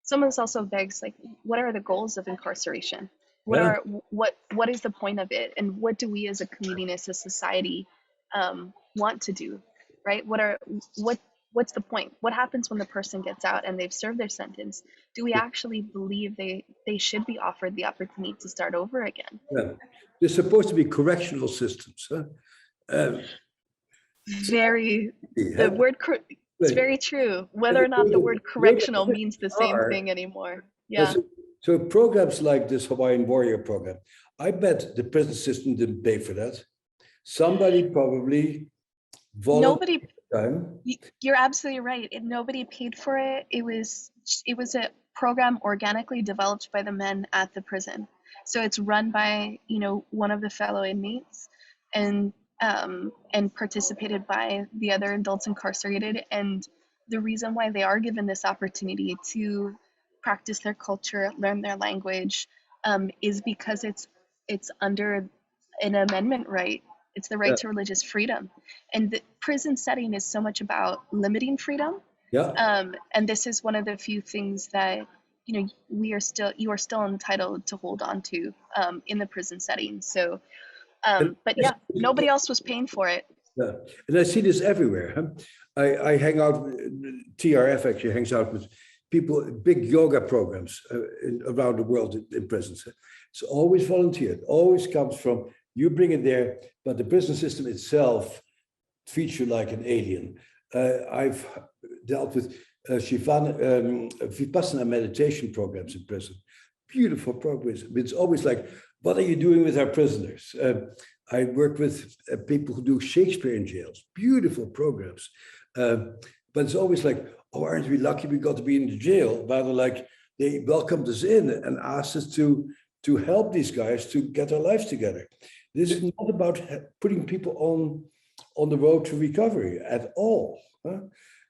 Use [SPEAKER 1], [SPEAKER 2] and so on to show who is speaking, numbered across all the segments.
[SPEAKER 1] some of this also begs, like, what are the goals of incarceration?
[SPEAKER 2] Yeah.
[SPEAKER 1] What is the point of it, and what do we as a community, as a society, want to do, right? What's the point? What happens when the person gets out and they've served their sentence? Do we actually believe they should be offered the opportunity to start over again?
[SPEAKER 2] Yeah. They're supposed to be correctional systems. Huh?
[SPEAKER 1] Very, the
[SPEAKER 2] Yeah.
[SPEAKER 1] word it's very true. Whether or not the word correctional means the same thing anymore. Yeah.
[SPEAKER 2] So programs like this Hawaiian Warrior program, I bet the prison system didn't pay for that. Somebody probably volunteered.
[SPEAKER 1] Nobody. You're absolutely right. Nobody paid for it. It was a program organically developed by the men at the prison. So it's run by, one of the fellow inmates, and participated by the other adults incarcerated. And the reason why they are given this opportunity to practice their culture, learn their language, is because it's under an amendment right. It's the right to religious freedom. And the prison setting is so much about limiting freedom.
[SPEAKER 2] Yeah.
[SPEAKER 1] And this is one of the few things that, you are still entitled to hold on to, in the prison setting. So, but yeah, nobody else was paying for it.
[SPEAKER 2] Yeah. And I see this everywhere. Huh? I hang out, TRF actually hangs out with people, big yoga programs around the world in prisons. It's always volunteered, always comes from, you bring it there, but the prison system itself treats you like an alien. I've dealt with Vipassana meditation programs in prison. Beautiful programs. It's always like, what are you doing with our prisoners? I work with people who do Shakespeare in jails. Beautiful programs. But it's always like, oh, aren't we lucky we got to be in the jail? Rather like, they welcomed us in and asked us to help these guys to get their lives together. This is not about putting people on the road to recovery at all. Huh?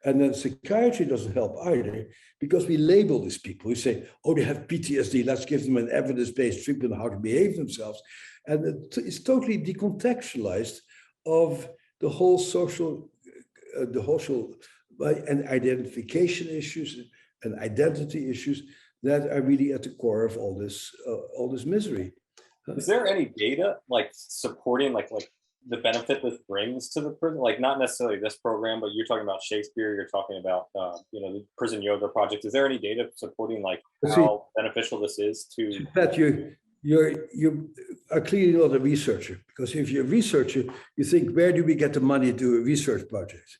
[SPEAKER 2] And then psychiatry doesn't help either, because we label these people. We say, oh, they have PTSD, let's give them an evidence-based treatment on how to behave themselves. And it's totally decontextualized of the whole social and identification issues and identity issues that are really at the core of all this misery.
[SPEAKER 3] Is there any data like supporting like the benefit this brings to the prison? Like not necessarily this program, but you're talking about Shakespeare, you're talking about the prison yoga project. Is there any data supporting like how beneficial this is to?
[SPEAKER 2] That you are clearly not a researcher, because if you're a researcher, you think, where do we get the money to do a research project?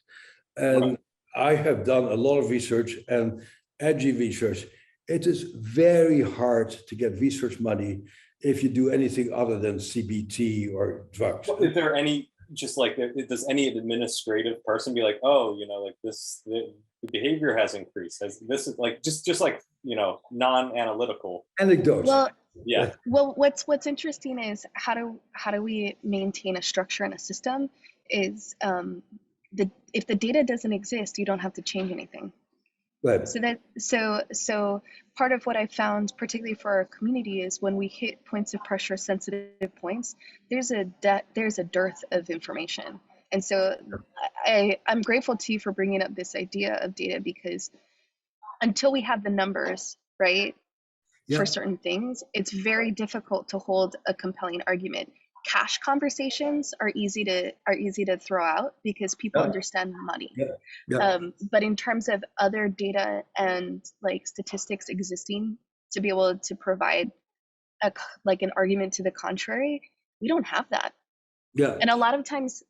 [SPEAKER 2] And I have done a lot of research and edgy research. It is very hard to get research money if you do anything other than CBT or drugs.
[SPEAKER 3] Is there any, just like, does any administrative person be like, oh, like this, the behavior has increased? This is like, just like, non-analytical.
[SPEAKER 2] Anecdotes.
[SPEAKER 1] Well,
[SPEAKER 3] yeah.
[SPEAKER 1] Well, what's interesting is how do we maintain a structure and a system is, if the data doesn't exist, you don't have to change anything.
[SPEAKER 2] Right.
[SPEAKER 1] So part of what I found, particularly for our community, is when we hit points of pressure, sensitive points, there's a dearth of information. And so I'm grateful to you for bringing up this idea of data, because until we have the numbers, right, for certain things, it's very difficult to hold a compelling argument. Cash conversations are easy to throw out because people understand money. But in terms of other data and like statistics existing to be able to provide an argument to the contrary, we don't have that. And a lot of times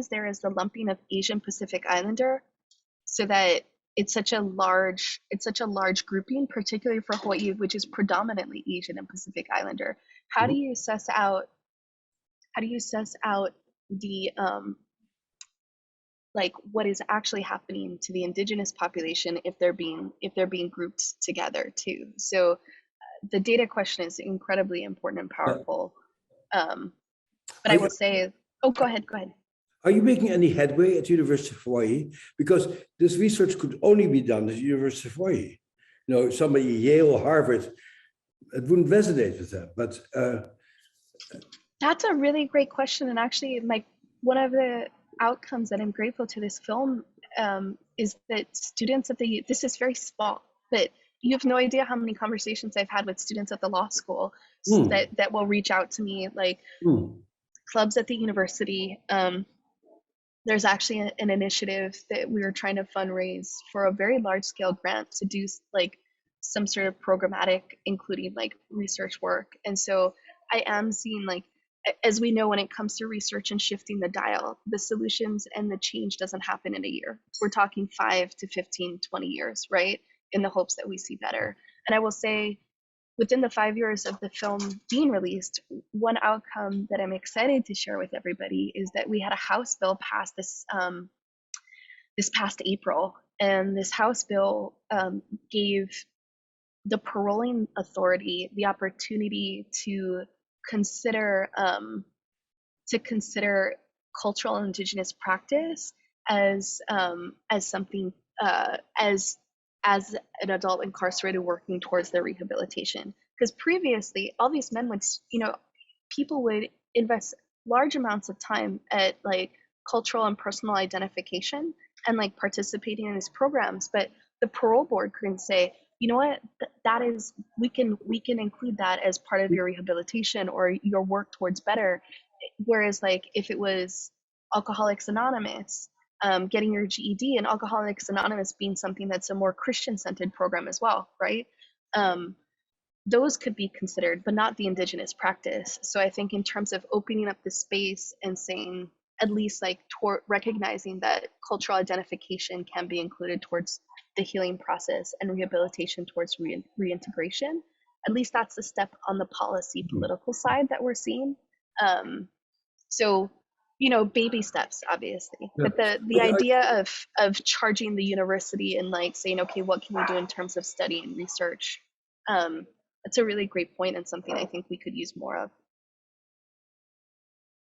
[SPEAKER 1] there is the lumping of Asian Pacific Islander, so that it's such a large grouping, particularly for Hawaii, which is predominantly Asian and Pacific Islander. How do you suss out the what is actually happening to the indigenous population if they're being grouped together too? So the data question is incredibly important and powerful. But I will say, go ahead.
[SPEAKER 2] Are you making any headway at the University of Hawaii? Because this research could only be done at the University of Hawaii. Somebody Yale, Harvard, it wouldn't resonate with them. But
[SPEAKER 1] that's a really great question. And actually, one of the outcomes that I'm grateful to this film is that students this is very small, but you have no idea how many conversations I've had with students at the law school
[SPEAKER 2] Mm,
[SPEAKER 1] that will reach out to me, like
[SPEAKER 2] mm,
[SPEAKER 1] clubs at the university. There's actually an initiative that we were trying to fundraise for a very large scale grant to do like some sort of programmatic, including like research work. And so I am seeing, like, as we know, when it comes to research and shifting the dial, the solutions and the change doesn't happen in a year. We're talking 5 to 15, 20 years, right? In the hopes that we see better. And I will say, within the 5 years of the film being released, one outcome that I'm excited to share with everybody is that we had a House bill passed this past April, and this House bill gave the paroling authority the opportunity to consider cultural and indigenous practice as something as an adult incarcerated working towards their rehabilitation. Because previously, all these men would, people would invest large amounts of time at like cultural and personal identification and like participating in these programs, but the parole board couldn't say, you know what, that is, we can include that as part of your rehabilitation or your work towards better. Whereas like if it was Alcoholics Anonymous, getting your GED, and Alcoholics Anonymous being something that's a more Christian-centered program as well, right? Those could be considered, but not the indigenous practice. So I think in terms of opening up the space and saying, at least like recognizing that cultural identification can be included towards the healing process and rehabilitation towards reintegration, at least that's the step on the policy political side that we're seeing. So, baby steps, obviously,
[SPEAKER 2] yeah.
[SPEAKER 1] but the idea of charging the university and like saying, okay, what can we do in terms of study and research? It's a really great point and something I think we could use more of.